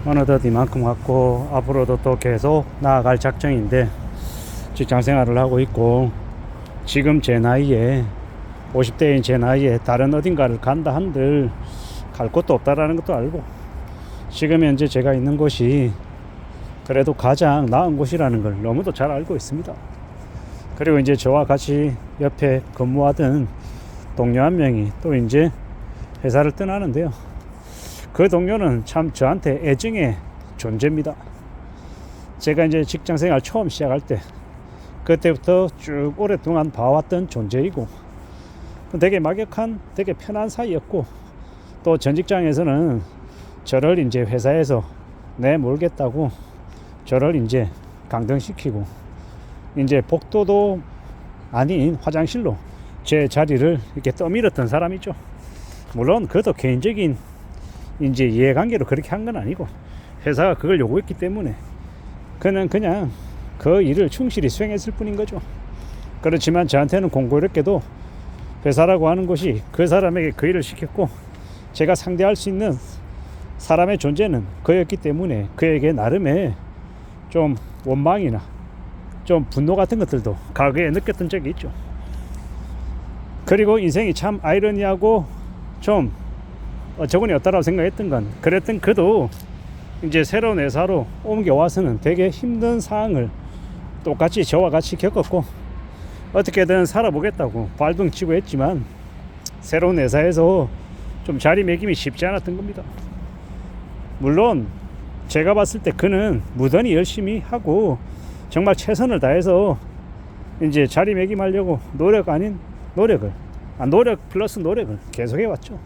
어느덧 이만큼 왔고 앞으로도 또 계속 나아갈 작정인데, 직장 생활을 하고 있고 지금 제 나이에 50대인 제 나이에 다른 어딘가를 간다 한들 갈 곳도 없다라는 것도 알고, 지금 현재 제가 있는 곳이 그래도 가장 나은 곳이라는 걸 너무도 잘 알고 있습니다. 그리고 이제 저와 같이 옆에 근무하던 동료 한 명이 또 이제 회사를 떠나는데요. 그 동료는 참 저한테 애증의 존재입니다. 제가 이제 직장 생활 처음 시작할 때 그때부터 쭉 오랫동안 봐왔던 존재이고, 되게 막역한 되게 편한 사이였고, 또 전 직장에서는 저를 이제 회사에서 내몰겠다고 저를 이제 강등시키고, 이제 복도도 아닌 화장실로 제 자리를 이렇게 떠밀었던 사람이죠. 물론 그것도 개인적인 이제 이해관계로 그렇게 한 건 아니고 회사가 그걸 요구했기 때문에 그는 그냥 그 일을 충실히 수행했을 뿐인 거죠. 그렇지만 저한테는 공교롭게도 회사라고 하는 곳이 그 사람에게 그 일을 시켰고, 제가 상대할 수 있는 사람의 존재는 그였기 때문에 그에게 나름의 좀 원망이나 좀 분노 같은 것들도 과거에 느꼈던 적이 있죠. 그리고 인생이 참 아이러니하고 좀 어처구니 없다라고 생각했던 건, 그랬던 그도 이제 새로운 회사로 옮겨와서는 되게 힘든 상황을 똑같이 저와 같이 겪었고, 어떻게든 살아보겠다고 발등치고 했지만 새로운 회사에서 좀 자리매김이 쉽지 않았던 겁니다. 물론 제가 봤을 때 그는 무던히 열심히 하고 정말 최선을 다해서 이제 자리매김하려고 노력 플러스 노력을 계속해 왔죠.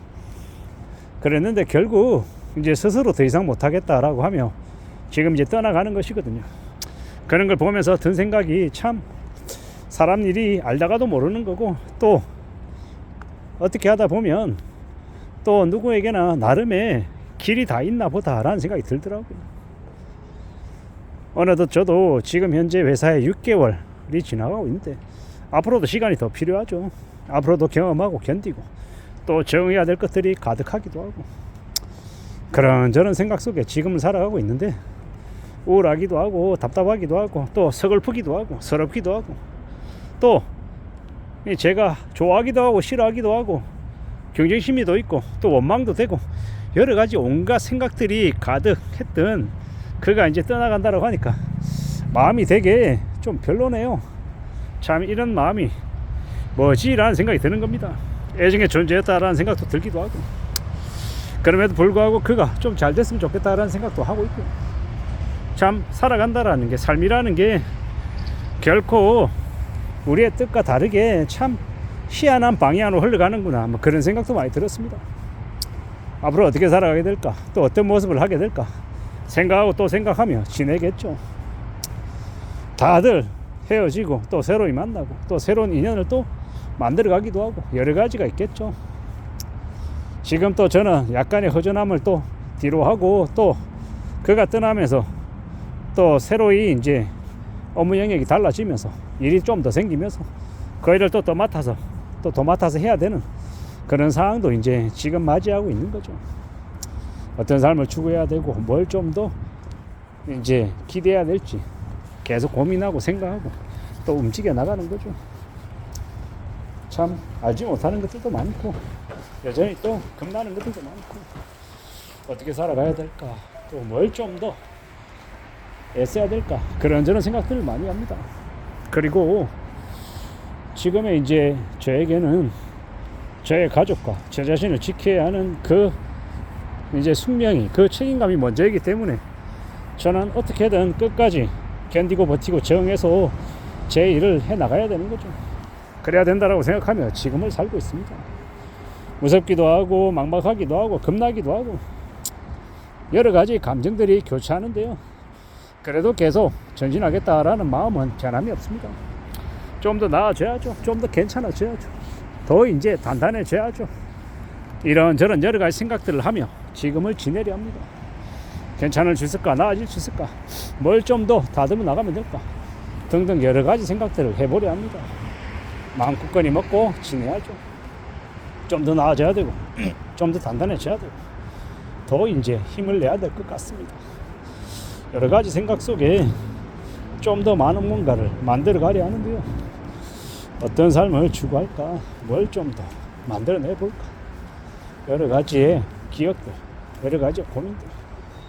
그랬는데 결국 이제 스스로 더 이상 못하겠다라고 하며 지금 이제 떠나가는 것이거든요. 그런 걸 보면서 든 생각이, 참 사람 일이 알다가도 모르는 거고, 또 어떻게 하다 보면 또 누구에게나 나름의 길이 다 있나 보다라는 생각이 들더라고요. 어느덧 저도 지금 현재 회사에 6개월이 지나가고 있는데 앞으로도 시간이 더 필요하죠. 앞으로도 경험하고 견디고 또 적응해야 될 것들이 가득하기도 하고, 그런저런 생각 속에 지금은 살아가고 있는데 우울하기도 하고 답답하기도 하고 또 서글프기도 하고 서럽기도 하고, 또 제가 좋아하기도 하고 싫어하기도 하고 경쟁심이 더 있고 또 원망도 되고 여러 가지 온갖 생각들이 가득했던 그가 이제 떠나간다고 하니까 마음이 되게 좀 별로네요. 참 이런 마음이 뭐지? 라는 생각이 드는 겁니다. 애증의 존재였다라는 생각도 들기도 하고, 그럼에도 불구하고 그가 좀 잘 됐으면 좋겠다라는 생각도 하고 있고, 참 살아간다라는 게, 삶이라는 게 결코 우리의 뜻과 다르게 참 희한한 방향으로 흘러가는구나, 뭐 그런 생각도 많이 들었습니다. 앞으로 어떻게 살아가게 될까, 또 어떤 모습을 하게 될까 생각하고 또 생각하며 지내겠죠. 다들 헤어지고 또 새로이 만나고 또 새로운 인연을 또 만들어 가기도 하고 여러 가지가 있겠죠. 지금 또 저는 약간의 허전함을 또 뒤로 하고, 또 그가 떠나면서 또 새로이 이제 업무 영역이 달라지면서 일이 좀 더 생기면서 그 일을 또 맡아서 해야 되는 그런 상황도 이제 지금 맞이하고 있는 거죠. 어떤 삶을 추구해야 되고 뭘 좀 더 이제 기대해야 될지 계속 고민하고 생각하고 또 움직여 나가는 거죠. 참 알지 못하는 것들도 많고 여전히 또 겁나는 것들도 많고, 어떻게 살아가야 될까, 또 뭘 좀 더 애써야 될까, 그런저런 생각들을 많이 합니다. 그리고 지금의 이제 저에게는 저의 가족과 제 자신을 지켜야 하는 그 이제 숙명이, 그 책임감이 먼저이기 때문에 저는 어떻게든 끝까지 견디고 버티고 적응해서 제 일을 해 나가야 되는 거죠. 그래야 된다라고 생각하며 지금을 살고 있습니다. 무섭기도 하고 막막하기도 하고 겁나기도 하고 여러 가지 감정들이 교차하는데요. 그래도 계속 전진하겠다라는 마음은 변함이 없습니다. 좀 더 나아져야죠. 좀 더 괜찮아져야죠. 더 이제 단단해져야죠. 이런저런 여러 가지 생각들을 하며 지금을 지내려 합니다. 괜찮을 수 있을까, 나아질 수 있을까, 뭘 좀 더 다듬어 나가면 될까 등등 여러 가지 생각들을 해보려 합니다. 마음 굳건히 먹고 지내야죠. 좀 더 나아져야 되고 좀 더 단단해져야 되고 더 이제 힘을 내야 될 것 같습니다. 여러 가지 생각 속에 좀 더 많은 뭔가를 만들어 가려 하는데요. 어떤 삶을 추구할까? 뭘 좀 더 만들어내 볼까? 여러 가지의 기억들, 여러 가지의 고민들,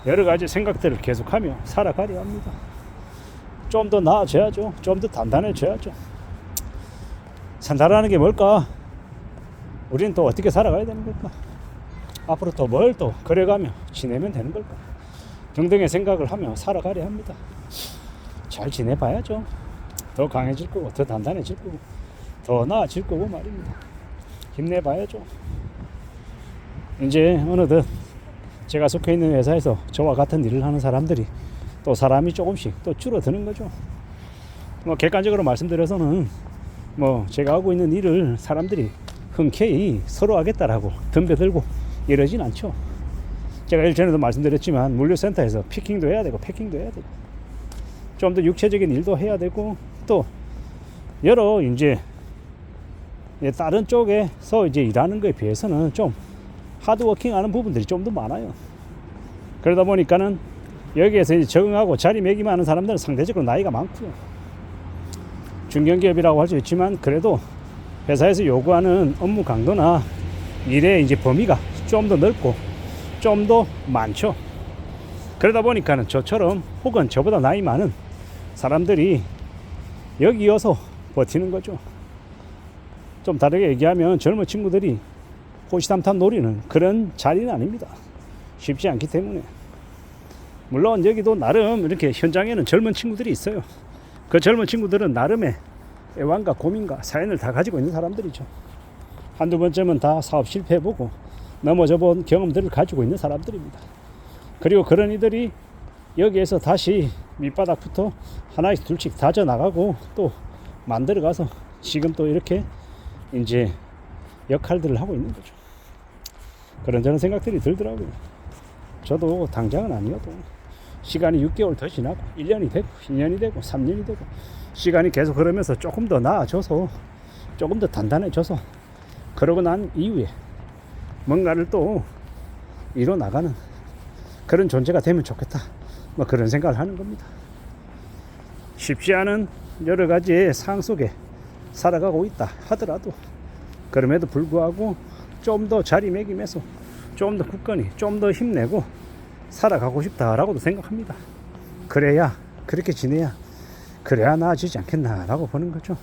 여러 가지 생각들을 계속하며 살아가려 합니다. 좀 더 나아져야죠. 좀 더 단단해져야죠. 산다라는 게 뭘까? 우리는 또 어떻게 살아가야 되는 걸까? 앞으로 또 뭘 또 그려가며 지내면 되는 걸까? 등등의 생각을 하며 살아가려 합니다. 잘 지내봐야죠. 더 강해질 거고, 더 단단해질 거고, 더 나아질 거고 말입니다. 힘내봐야죠. 이제 어느덧 제가 속해 있는 회사에서 저와 같은 일을 하는 사람들이 또 사람이 조금씩 또 줄어드는 거죠. 뭐 객관적으로 말씀드려서는 뭐 제가 하고 있는 일을 사람들이 흔쾌히 서로 하겠다라고 덤벼들고 이러진 않죠. 제가 일전에도 말씀드렸지만 물류센터에서 피킹도 해야 되고 패킹도 해야 되고 좀 더 육체적인 일도 해야 되고 또 여러 이제 다른 쪽에서 이제 일하는 거에 비해서는 좀 하드워킹 하는 부분들이 좀 더 많아요. 그러다 보니까는 여기에서 이제 적응하고 자리매김 하는 사람들은 상대적으로 나이가 많고요. 중견기업이라고 할 수 있지만 그래도 회사에서 요구하는 업무 강도나 일의 이제 범위가 좀 더 넓고 좀 더 많죠. 그러다 보니까는 저처럼 혹은 저보다 나이 많은 사람들이 여기 이어서 버티는 거죠. 좀 다르게 얘기하면 젊은 친구들이 호시탐탐 노리는 그런 자리는 아닙니다. 쉽지 않기 때문에. 물론 여기도 나름 이렇게 현장에는 젊은 친구들이 있어요. 그 젊은 친구들은 나름의 애환과 고민과 사연을 다 가지고 있는 사람들이죠. 한두 번쯤은 다 사업 실패해보고 넘어져 본 경험들을 가지고 있는 사람들입니다. 그리고 그런 이들이 여기에서 다시 밑바닥부터 하나씩 둘씩 다져나가고 또 만들어가서 지금 또 이렇게 이제 역할들을 하고 있는 거죠. 그런 저런 생각들이 들더라고요. 저도 당장은 아니어도 시간이 6개월 더 지나고 1년이 되고 2년이 되고 3년이 되고 시간이 계속 흐르면서 조금 더 나아져서 조금 더 단단해져서 그러고 난 이후에 뭔가를 또 이뤄 나가는 그런 존재가 되면 좋겠다. 뭐 그런 생각을 하는 겁니다. 쉽지 않은 여러 가지의 상황 속에 살아가고 있다 하더라도 그럼에도 불구하고 좀 더 자리매김해서 좀 더 굳건히 좀 더 힘내고 살아가고 싶다라고도 생각합니다. 그래야 그렇게 지내야 그래야 나아지지 않겠나라고 보는 거죠.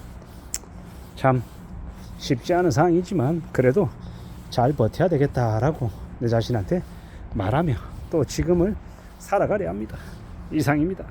참 쉽지 않은 상황이지만 그래도 잘 버텨야 되겠다라고 내 자신한테 말하며 또 지금을 살아가려 합니다. 이상입니다.